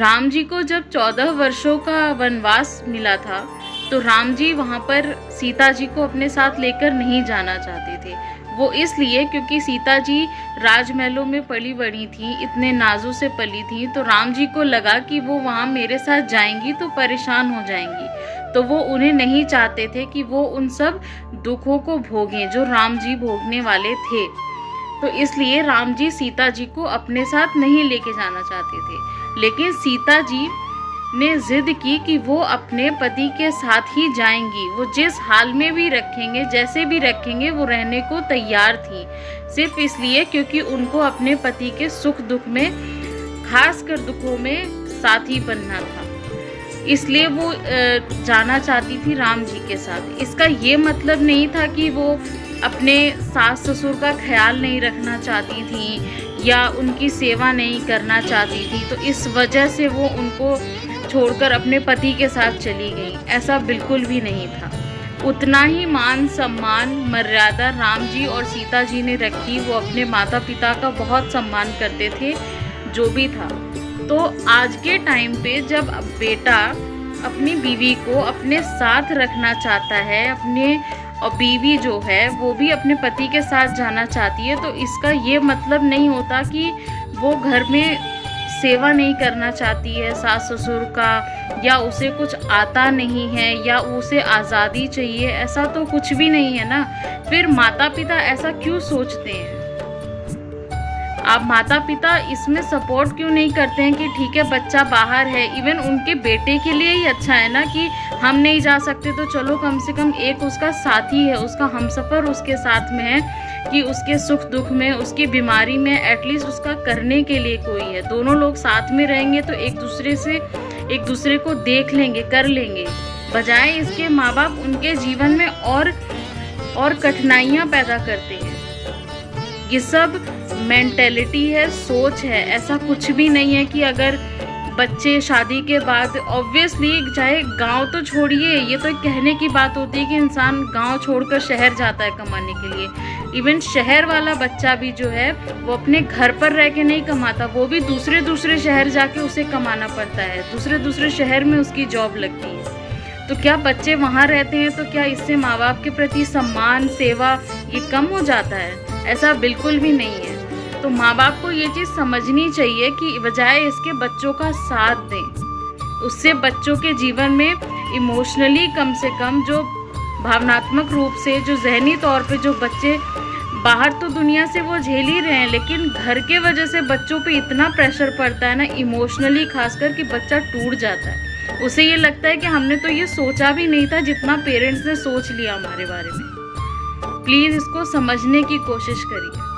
राम जी को जब 14 वर्षों का वनवास मिला था तो राम जी वहाँ पर सीता जी को अपने साथ लेकर नहीं जाना चाहते थे। वो इसलिए क्योंकि सीता जी राजमहलों में पली बड़ी थी, इतने नाजों से पली थी, तो राम जी को लगा कि वो वहाँ मेरे साथ जाएंगी तो परेशान हो जाएंगी, तो वो उन्हें नहीं चाहते थे कि वो उन सब दुखों को भोगें जो राम जी भोगने वाले थे। तो इसलिए राम जी सीता जी को अपने साथ नहीं लेके जाना चाहते थे, लेकिन सीता जी ने जिद की कि वो अपने पति के साथ ही जाएंगी। वो जिस हाल में भी रखेंगे, जैसे भी रखेंगे, वो रहने को तैयार थी, सिर्फ इसलिए क्योंकि उनको अपने पति के सुख दुख में, खासकर दुखों में साथी बनना था। इसलिए वो जाना चाहती थी राम जी के साथ। इसका ये मतलब नहीं था कि वो अपने सास ससुर का ख्याल नहीं रखना चाहती थी या उनकी सेवा नहीं करना चाहती थी, तो इस वजह से वो उनको छोड़कर अपने पति के साथ चली गई, ऐसा बिल्कुल भी नहीं था। उतना ही मान सम्मान मर्यादा राम जी और सीता जी ने रखी। वो अपने माता पिता का बहुत सम्मान करते थे, जो भी था। तो आज के टाइम पे जब बेटा अपनी बीवी को अपने साथ रखना चाहता है, अपने और बीवी जो है वो भी अपने पति के साथ जाना चाहती है, तो इसका ये मतलब नहीं होता कि वो घर में सेवा नहीं करना चाहती है सास ससुर का, या उसे कुछ आता नहीं है, या उसे आज़ादी चाहिए। ऐसा तो कुछ भी नहीं है ना। फिर माता पिता ऐसा क्यों सोचते हैं? आप माता पिता इसमें सपोर्ट क्यों नहीं करते हैं कि ठीक है बच्चा बाहर है, इवन उनके बेटे के लिए ही अच्छा है ना कि हम नहीं जा सकते तो चलो कम से कम एक उसका साथी है, उसका हमसफ़र उसके साथ में है, कि उसके सुख दुख में, उसकी बीमारी में एटलीस्ट उसका करने के लिए कोई है। दोनों लोग साथ में रहेंगे तो एक दूसरे को देख लेंगे, कर लेंगे। बजाय इसके माँ बाप उनके जीवन में और कठिनाइयाँ पैदा करते हैं। ये सब मेंटेलिटी है, सोच है। ऐसा कुछ भी नहीं है कि अगर बच्चे शादी के बाद, ऑब्वियसली चाहे गांव तो छोड़िए, ये तो कहने की बात होती है कि इंसान गांव छोड़कर शहर जाता है कमाने के लिए। इवन शहर वाला बच्चा भी जो है वो अपने घर पर रह के नहीं कमाता, वो भी दूसरे शहर जाके उसे कमाना पड़ता है, दूसरे शहर में उसकी जॉब लगती है। तो क्या बच्चे वहाँ रहते हैं तो क्या इससे माँ बाप के प्रति सम्मान, सेवा ये कम हो जाता है? ऐसा बिल्कुल भी नहीं है। तो माँ बाप को ये चीज़ समझनी चाहिए कि बजाय इसके बच्चों का साथ दें, उससे बच्चों के जीवन में इमोशनली कम से कम, जो भावनात्मक रूप से, जो जहनी तौर पे जो बच्चे बाहर तो दुनिया से वो झेल ही रहे हैं, लेकिन घर के वजह से बच्चों पे इतना प्रेशर पड़ता है ना इमोशनली, खासकर कि बच्चा टूट जाता है। उसे ये लगता है कि हमने तो ये सोचा भी नहीं था जितना पेरेंट्स ने सोच लिया हमारे बारे में। प्लीज़ इसको समझने की कोशिश करिए।